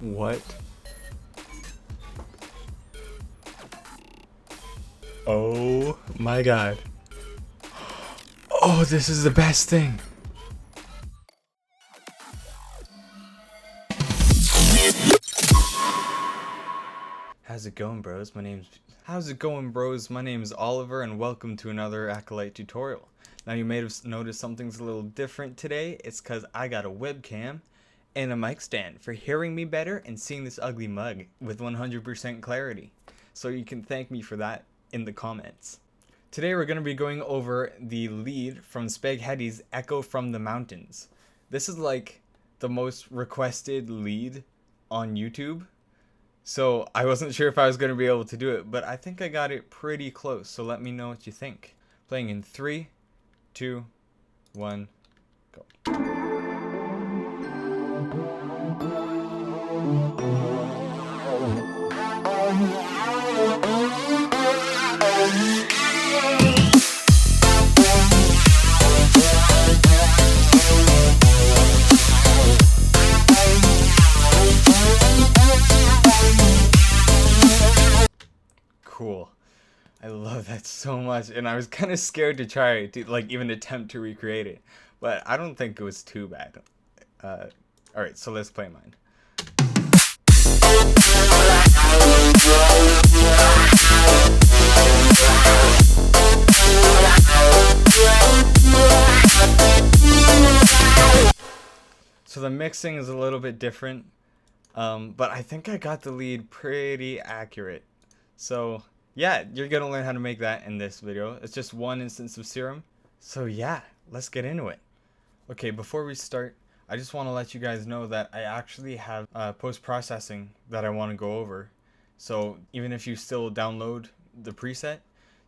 What? Oh my god. Oh, this is the best thing. How's it going, bros? How's it going, bros? My name is Oliver, and welcome to another Acolyte tutorial. Now, you may have noticed something's a little different today. It's because I got a webcam and a mic stand for hearing me better and seeing this ugly mug with 100% clarity. So you can thank me for that in the comments. Today we're going to be going over the lead from SPAG HEDDY's Echo from the Mountains. This is like the most requested lead on YouTube. So I wasn't sure if I was going to be able to do it, but I think I got it pretty close. So let me know what you think. Playing in 3, 2, 1, go. Cool. I love that so much, and I was kind of scared to try to even attempt to recreate it, but I don't think it was too bad. Alright, so let's play mine. So the mixing is a little bit different, but I think I got the lead pretty accurate. So yeah, you're gonna learn how to make that in this video. It's just one instance of Serum. So yeah, let's get into it. Okay, before we start, I just want to let you guys know that I actually have post-processing that I want to go over. So even if you still download the preset,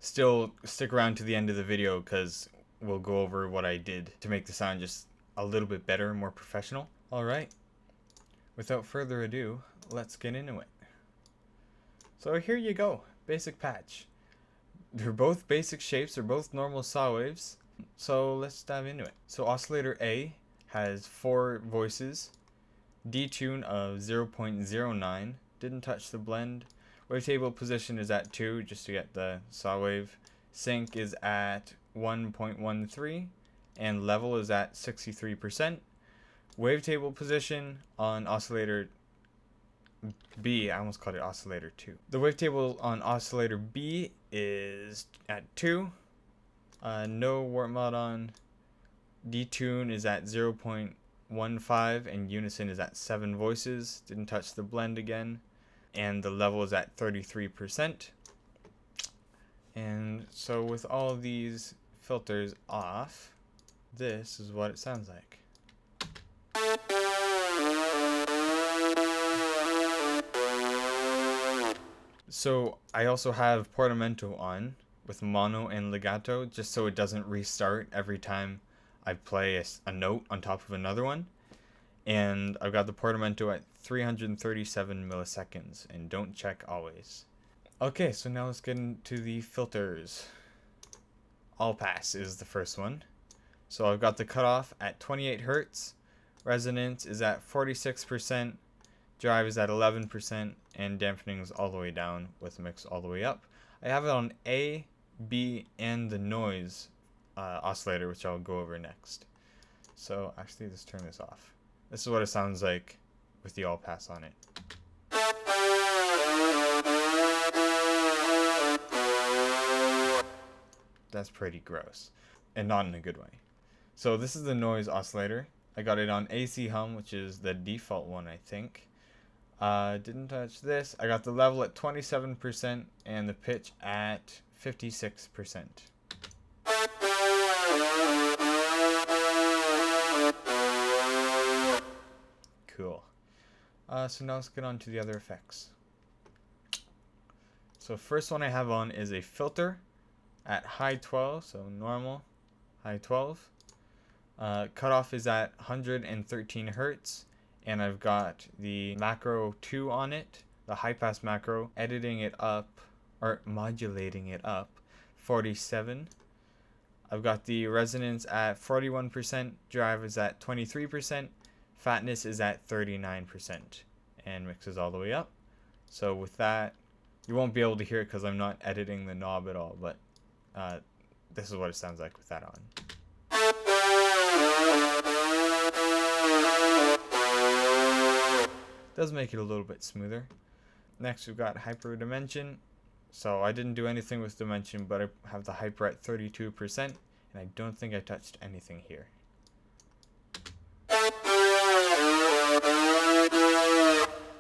still stick around to the end of the video, because we'll go over what I did to make the sound just a little bit better, more professional. Alright, without further ado, let's get into it. So here you go, basic patch. They're both basic shapes, they're both normal saw waves. So let's dive into it. So Oscillator A has 4 voices, detune of 0.09, didn't touch the blend. Wavetable position is at 2, just to get the saw wave. Sync is at 1.13, and level is at 63%. Wavetable position on Oscillator B, I almost called it Oscillator 2. The wavetable on Oscillator B is at 2. No warp mod on. Detune is at 0.15, and unison is at 7 voices. Didn't touch the blend again. And the level is at 33%. And so with all of these filters off, this is what it sounds like. So I also have portamento on with mono and legato, just so it doesn't restart every time I play a note on top of another one. And I've got the portamento at 337 milliseconds, and don't check always. Okay, so now let's get into the filters. All pass is the first one. So I've got the cutoff at 28 Hertz, resonance is at 46%, drive is at 11%, and dampening is all the way down with mix all the way up. I have it on A, B, and the noise oscillator, which I'll go over next. So actually, let's turn this off. This is what it sounds like with the all pass on it. That's pretty gross, and not in a good way. So this is the noise oscillator. I got it on AC hum, which is the default one, I think. Didn't touch this. I got the level at 27% and the pitch at 56%. Cool. So now let's get on to the other effects. So first one I have on is a filter at high 12, so normal, high 12. Cutoff is at 113 Hertz. And I've got the macro 2 on it, the high pass macro, editing it up, or modulating it up, 47. I've got the resonance at 41%, drive is at 23%, fatness is at 39%, and mixes all the way up. So with that, you won't be able to hear it because I'm not editing the knob at all, but this is what it sounds like with that on. Does make it a little bit smoother. Next we've got hyper dimension. So I didn't do anything with dimension, but I have the hyper at 32%, and I don't think I touched anything here.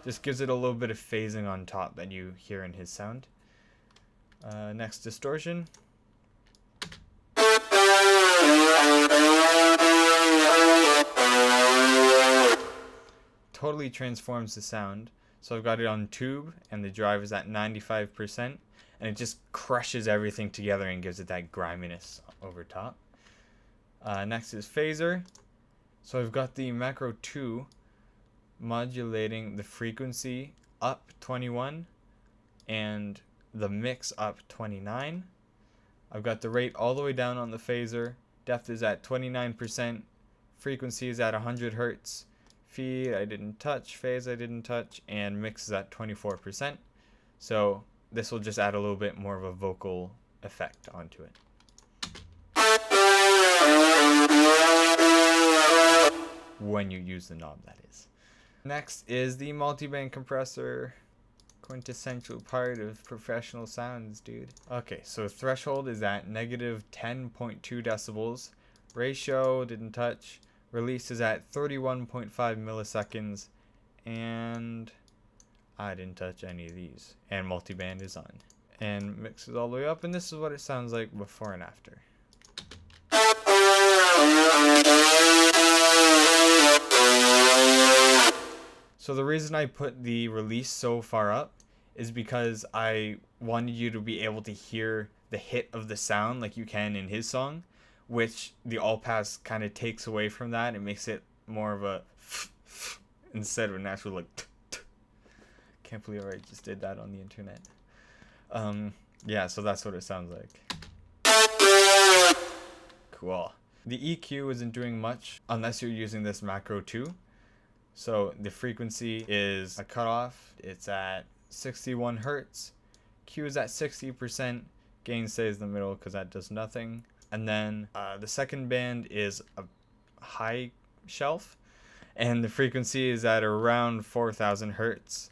Just gives it a little bit of phasing on top that you hear in his sound. Next, distortion. Totally transforms the sound. So I've got it on tube, and the drive is at 95%, and it just crushes everything together and gives it that griminess over top. Next is phaser. So I've got the macro 2 modulating the frequency up 21 and the mix up 29. I've got the rate all the way down on the phaser. Depth is at 29%. Frequency is at 100 Hertz. Feed I didn't touch. Phase I didn't touch. And mix is at 24%. So this will just add a little bit more of a vocal effect onto it. When you use the knob, that is. Next is the multiband compressor. Quintessential part of professional sounds, dude. Okay, so threshold is at negative 10.2 decibels. Ratio didn't touch. Release is at 31.5 milliseconds. And I didn't touch any of these. And multiband is on. And mixes all the way up, and this is what it sounds like before and after. So the reason I put the release so far up is because I wanted you to be able to hear the hit of the sound like you can in his song, which the all pass kind of takes away from that. It makes it more of a instead of a natural like can't believe I just did that on the internet. Yeah, so that's what it sounds like. Cool. The EQ isn't doing much unless you're using this macro 2. So the frequency is a cutoff. It's at 61 Hertz. Q is at 60%. Gain stays in the middle because that does nothing. And then the second band is a high shelf. And the frequency is at around 4,000 Hertz.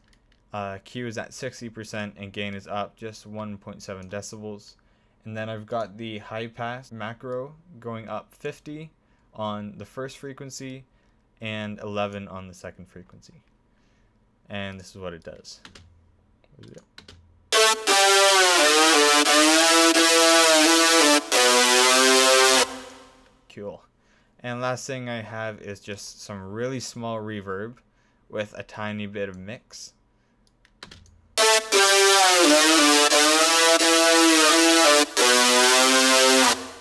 Q is at 60% and gain is up just 1.7 decibels. And then I've got the high pass macro going up 50 on the first frequency and 11 on the second frequency. And this is what it does. Cool. And last thing I have is just some really small reverb with a tiny bit of mix.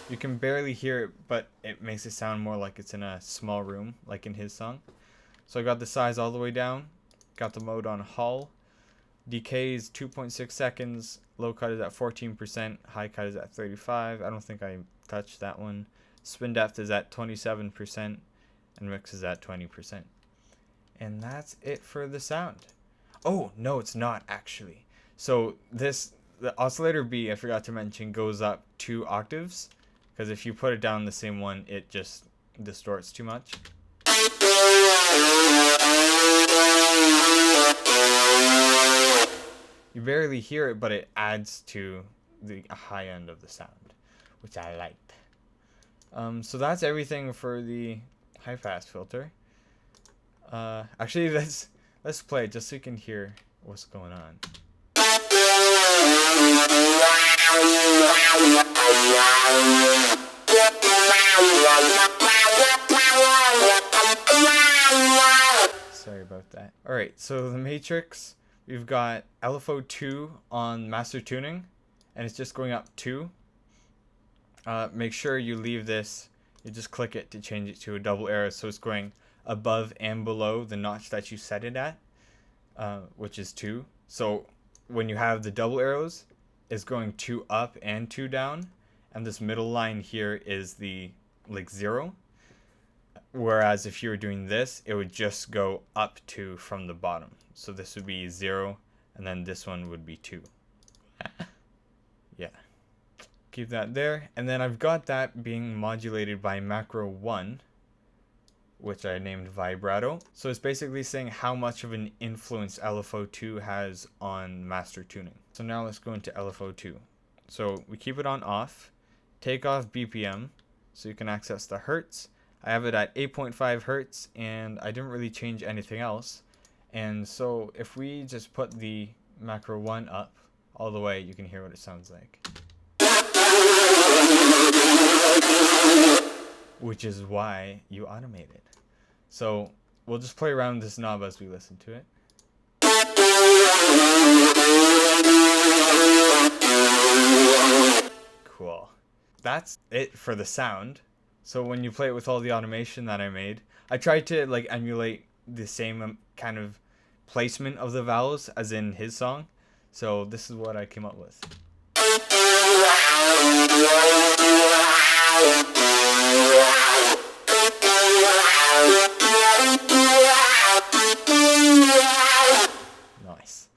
You can barely hear it, but it makes it sound more like it's in a small room, like in his song. So I got the size all the way down, got the mode on Hull. Decay is 2.6 seconds, low cut is at 14%, high cut is at 35. I don't think I touched that one. Spin depth is at 27%, and mix is at 20%. And that's it for the sound. Oh, no, it's not actually. So the oscillator B, I forgot to mention, goes up 2 octaves. Because if you put it down the same one, it just distorts too much. You barely hear it, but it adds to the high end of the sound, which I liked. So that's everything for the high pass filter. Actually, let's play it just so you can hear what's going on. Sorry about that. Alright, so the matrix, we've got LFO 2 on master tuning, and it's just going up 2. Make sure you leave this, you just click it to change it to a double arrow, so it's going above and below the notch that you set it at, which is 2. So when you have the double arrows, it's going 2 up and 2 down, and this middle line here is the 0. Whereas if you were doing this, it would just go up 2 from the bottom. So this would be 0, and then this one would be 2. Yeah. Keep that there. And then I've got that being modulated by macro 1, which I named vibrato. So it's basically saying how much of an influence LFO2 has on master tuning. So now let's go into LFO2. So we keep it on off, take off BPM so you can access the hertz. I have it at 8.5 hertz and I didn't really change anything else. And so if we just put the macro 1 up all the way, you can hear what it sounds like. Which is why you automate it. So we'll just play around with this knob as we listen to it. Cool. That's it for the sound. So when you play it with all the automation that I made, I tried to like emulate the same kind of placement of the vowels as in his song. So this is what I came up with. Nice.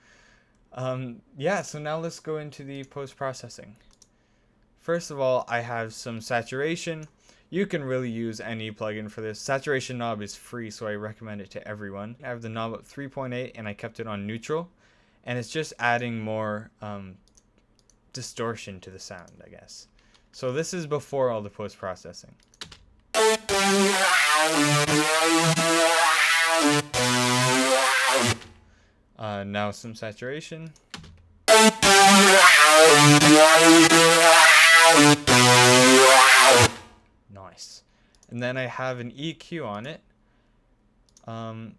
Yeah, so now let's go into the post-processing. First of all, I have some saturation. You can really use any plugin for this. Saturation knob is free, so I recommend it to everyone. I have the knob at 3.8 and I kept it on neutral. And it's just adding more distortion to the sound, I guess. So this is before all the post-processing. Now some saturation. Nice. And then I have an EQ on it.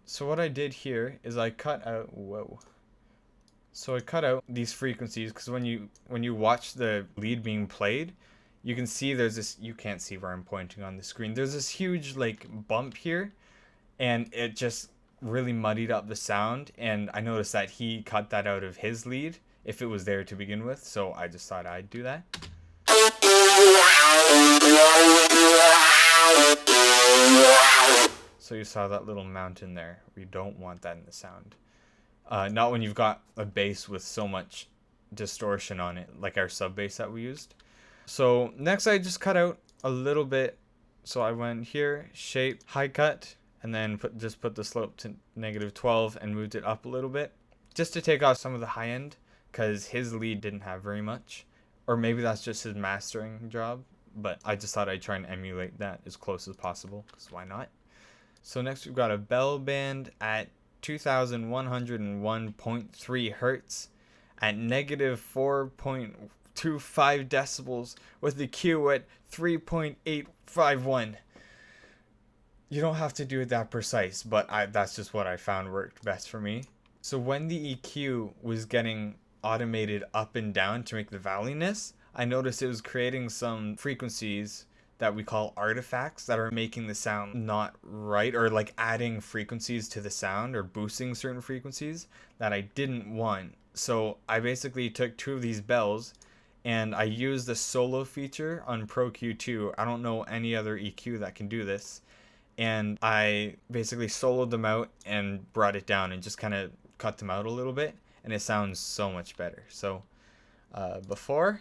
So what I did here is I cut out, So I cut out these frequencies because when you watch the lead being played, you can see there's this, you can't see where I'm pointing on the screen. There's this huge like bump here and it just really muddied up the sound, and I noticed that he cut that out of his lead if it was there to begin with, so I just thought I'd do that. So you saw that little mountain there. We don't want that in the sound. Not when you've got a bass with so much distortion on it, like our sub bass that we used. So next I just cut out a little bit. So I went here, shape, high cut, and then just put the slope to -12 and moved it up a little bit just to take off some of the high end because his lead didn't have very much, or maybe that's just his mastering job, but I just thought I'd try and emulate that as close as possible because why not? So next we've got a bell band at 2101.3 hertz at -4.25 decibels with the Q at 3.851. You don't have to do it that precise, but that's just what I found worked best for me. So when the EQ was getting automated up and down to make the valleyness, I noticed it was creating some frequencies that we call artifacts that are making the sound not right, or like adding frequencies to the sound or boosting certain frequencies that I didn't want. So I basically took 2 of these bells and I used the solo feature on Pro Q2. I don't know any other EQ that can do this. And I basically soloed them out and brought it down and just kind of cut them out a little bit. And it sounds so much better. So before.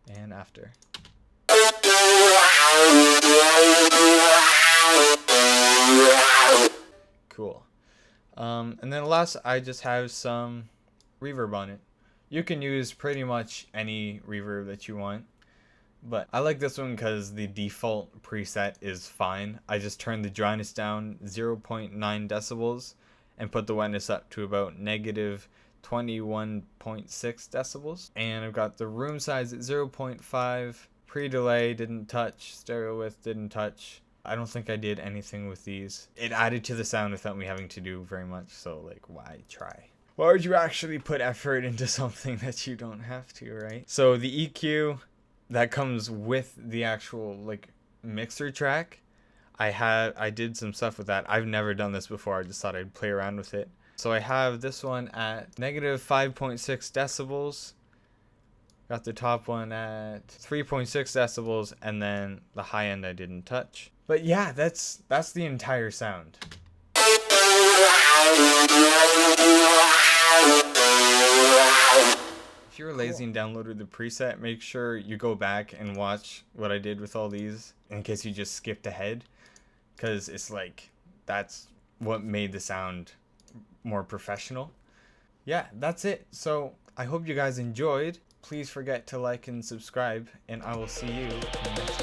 And after. Cool. And then last, I just have some reverb on it. You can use pretty much any reverb that you want, but I like this one because the default preset is fine. I just turned the dryness down 0.9 decibels and put the wetness up to about -21.6 decibels. And I've got the room size at 0.5, pre-delay didn't touch, stereo width didn't touch. I don't think I did anything with these. It added to the sound without me having to do very much, so like why try? Why would you actually put effort into something that you don't have to, right? So the EQ that comes with the actual like mixer track, I did some stuff with that. I've never done this before. I just thought I'd play around with it. So I have this one at -5.6 decibels Got the top one at 3.6 decibels, and then the high end I didn't touch. But yeah, that's the entire sound. If you were lazy and downloaded the preset, make sure you go back and watch what I did with all these in case you just skipped ahead, because it's like that's what made the sound more professional. Yeah, that's it. So I hope you guys enjoyed. Please forget to like and subscribe, and I will see you in the next